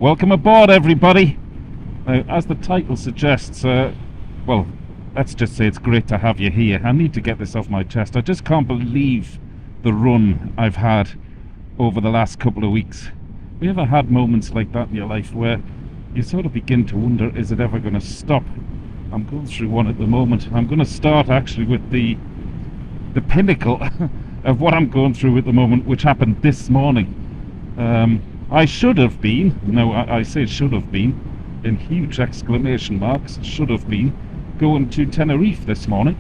Welcome aboard, everybody. Now, as the title suggests, well, let's just say it's great to have you here. I need to get this off my chest. I just can't believe the run I've had over the last couple of weeks. Have you ever had moments like that in your life where you sort of begin to wonder, is it ever going to stop? I'm going through one at the moment. I'm going to start actually with the pinnacle of what I'm going through at the moment, which happened this morning. I should have been, no, I say should have been, in huge exclamation marks, should have been, going to Tenerife this morning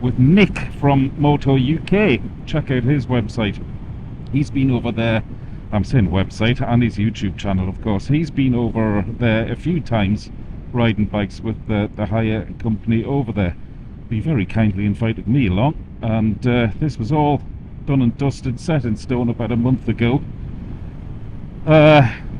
with Nick from Moto UK. Check out his website. He's been over there, I'm saying website, and his YouTube channel, of course. He's been over there a few times riding bikes with the hire company over there. He very kindly invited me along, and this was all done and dusted, set in stone about a month ago.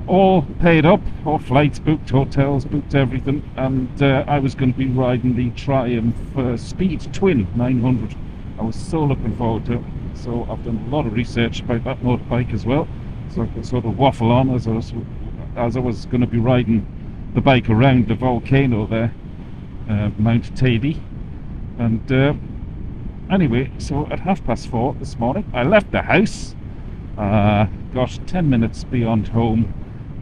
All paid up, all flights booked, hotels booked, everything, and I was going to be riding the Triumph Speed Twin 900. I was so looking forward to it. So I've done a lot of research about that motorbike as well, so I could sort of waffle on as I was going to be riding the bike around the volcano there, Mount Tady. And anyway, so at 4:30 this morning I left the house, got 10 minutes beyond home,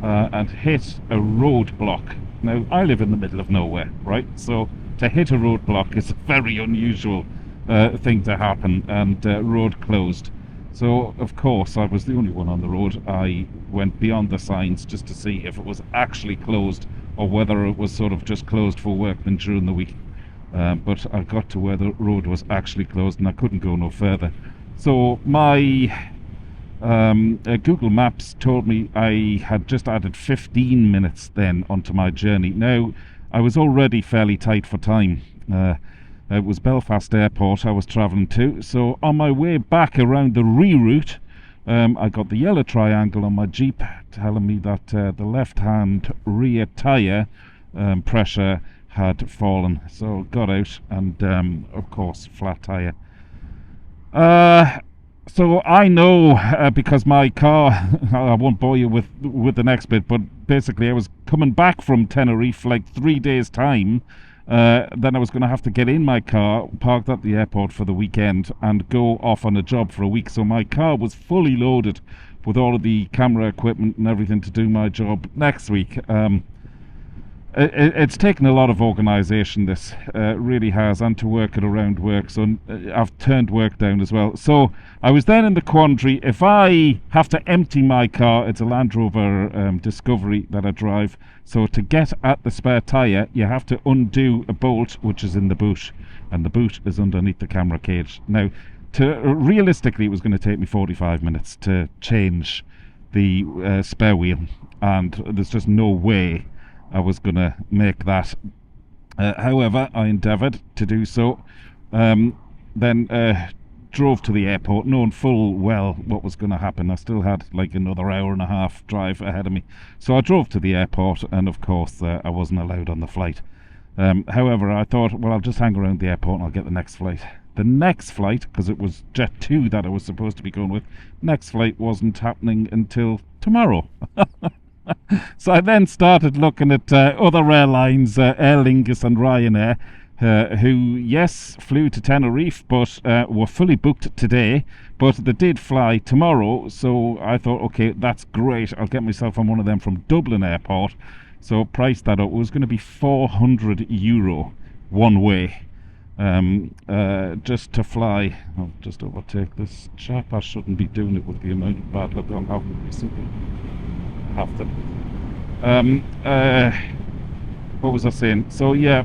and hit a roadblock. Now, I live in the middle of nowhere, right? So to hit a roadblock is a very unusual thing to happen, and road closed. So of course I was the only one on the road. I went beyond the signs just to see if it was actually closed or whether it was sort of just closed for workmen during the week. But I got to where the road was actually closed and I couldn't go no further. So my Google Maps told me I had just added 15 minutes then onto my journey. Now, I was already fairly tight for time. It was Belfast Airport I was travelling to, so on my way back around the reroute, I got the yellow triangle on my Jeep telling me that the left-hand rear tyre pressure had fallen. So got out, and of course, flat tyre. So I know, because my car, I won't bore you with the next bit, but basically I was coming back from Tenerife like 3 days time. Then I was going to have to get in my car, parked at the airport for the weekend, and go off on a job for a week. So my car was fully loaded with all of the camera equipment and everything to do my job next week. It's taken a lot of organisation, this really has, and to work it around work, so I've turned work down as well. So I was then in the quandary, if I have to empty my car, it's a Land Rover Discovery that I drive, so to get at the spare tyre you have to undo a bolt which is in the boot, and the boot is underneath the camera cage. Now, realistically it was going to take me 45 minutes to change the spare wheel, and there's just no way I was going to make that. However, I endeavoured to do so. Then drove to the airport, knowing full well what was going to happen. I still had like another hour and a half drive ahead of me. So I drove to the airport, and of course I wasn't allowed on the flight. However, I thought, well, I'll just hang around the airport and I'll get the next flight. The next flight, because it was Jet 2 that I was supposed to be going with, next flight wasn't happening until tomorrow. So I then started looking at other airlines, Aer Lingus and Ryanair, who, yes, flew to Tenerife, but were fully booked today, but they did fly tomorrow. So I thought, okay, that's great, I'll get myself on one of them from Dublin Airport. So priced that up. It was going to be €400 one way, just to fly. I'll just overtake this chap. I shouldn't be doing it with the amount of bad luck I'm having recently. Have to. What was I saying? So yeah,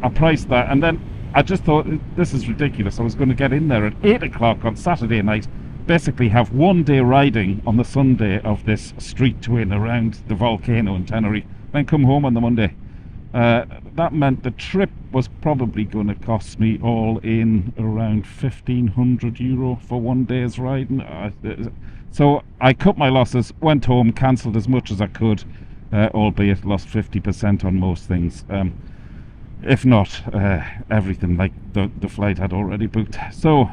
I priced that, and then I just thought, this is ridiculous. I was going to get in there at 8 o'clock on Saturday night, basically have 1 day riding on the Sunday of this street twin around the volcano in Tenerife, then come home on the Monday. That meant the trip was probably going to cost me all in around €1,500 for 1 day's riding. So I cut my losses, went home, cancelled as much as I could, albeit lost 50% on most things. If not everything, like the flight had already booked. So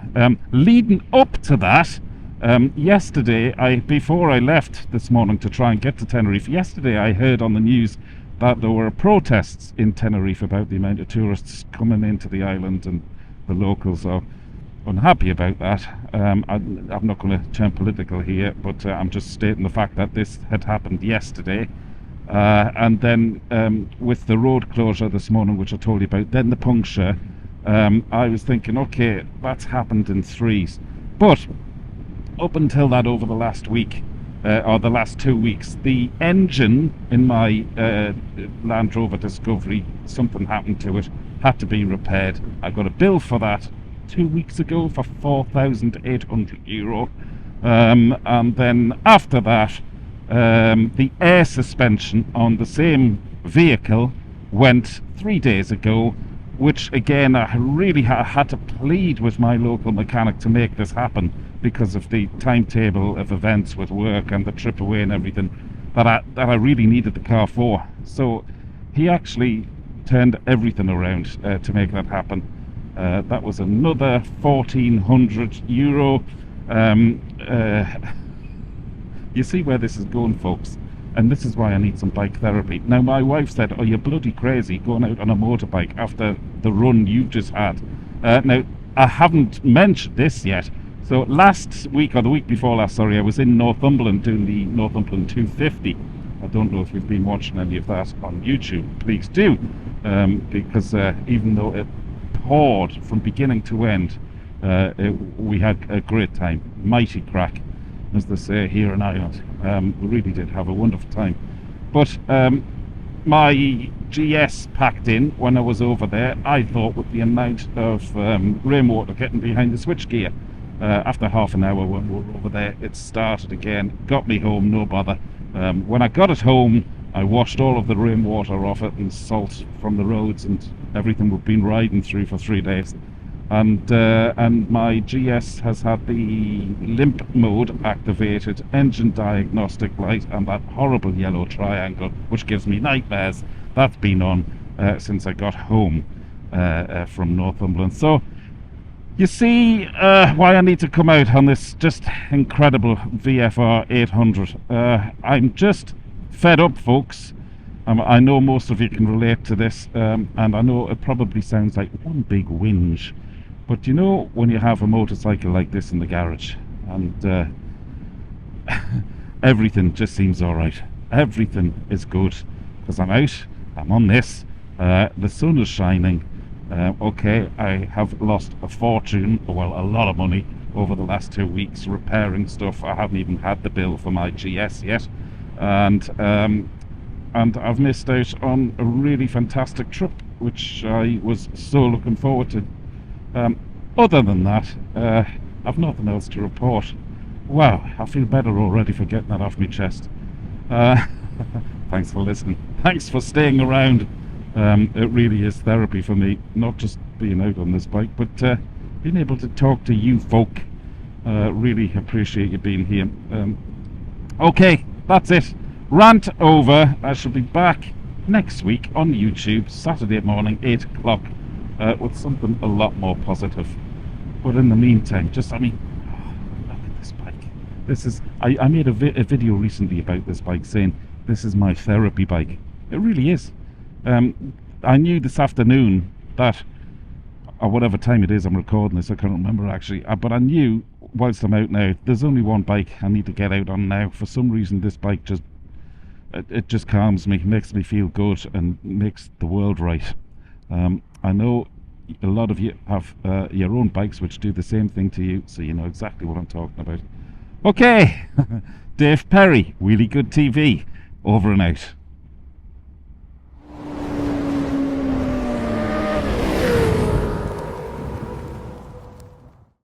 leading up to that, Yesterday, before I left this morning to try and get to Tenerife, yesterday I heard on the news that there were protests in Tenerife about the amount of tourists coming into the island, and the locals are unhappy about that. I'm not going to turn political here, but I'm just stating the fact that this had happened yesterday. And then with the road closure this morning, which I told you about, then the puncture, I was thinking, okay, that's happened in threes. But up until that, over the last week, or the last 2 weeks, the engine in my Land Rover Discovery, something happened to it, had to be repaired. I got a bill for that 2 weeks ago for €4,800. And then after that, the air suspension on the same vehicle went 3 days ago, which again I really had to plead with my local mechanic to make this happen because of the timetable of events with work and the trip away and everything that I really needed the car for. So he actually turned everything around to make that happen. That was another €1,400. You see where this is going, folks, and this is why I need some bike therapy. Now, my wife said, "Oh, you're bloody crazy going out on a motorbike after the run you've just had." Now, I haven't mentioned this yet. So last week, or the week before last, sorry, I was in Northumberland doing the Northumberland 250. I don't know if you've been watching any of that on YouTube. Please do, because even though it poured from beginning to end, we had a great time. Mighty crack, as they say here in Ireland. We really did have a wonderful time. But my GS packed in when I was over there. I thought with the amount of rainwater getting behind the switchgear, after half an hour when we were over there, it started again, got me home, no bother. When I got it home, I washed all of the rainwater off it and salt from the roads and everything we've been riding through for 3 days. And my GS has had the limp mode activated, engine diagnostic light, and that horrible yellow triangle which gives me nightmares. That's been on since I got home from Northumberland. So you see why I need to come out on this just incredible VFR 800. I'm just fed up, folks. I know most of you can relate to this, and I know it probably sounds like one big whinge. But you know, when you have a motorcycle like this in the garage, and everything just seems alright. Everything is good, because I'm out, I'm on this, the sun is shining. Okay, I have lost a fortune, well, a lot of money over the last 2 weeks repairing stuff. I haven't even had the bill for my GS yet. And I've missed out on a really fantastic trip, which I was so looking forward to. Other than that, I've nothing else to report. Wow, I feel better already for getting that off my chest. Thanks for listening. Thanks for staying around. It really is therapy for me, not just being out on this bike, but being able to talk to you folk. Really appreciate you being here. Okay, that's it. Rant over. I shall be back next week on YouTube, Saturday morning, 8 o'clock, with something a lot more positive. But in the meantime, look at this bike. This is, I made a video recently about this bike saying, this is my therapy bike. It really is. I knew this afternoon that, or whatever time it is I'm recording this, I can't remember actually, but I knew whilst I'm out now, there's only one bike I need to get out on now. For some reason this bike just calms me, makes me feel good, and makes the world right. I know a lot of you have your own bikes which do the same thing to you, so you know exactly what I'm talking about. Okay, Dave Perry, Really Good TV, over and out.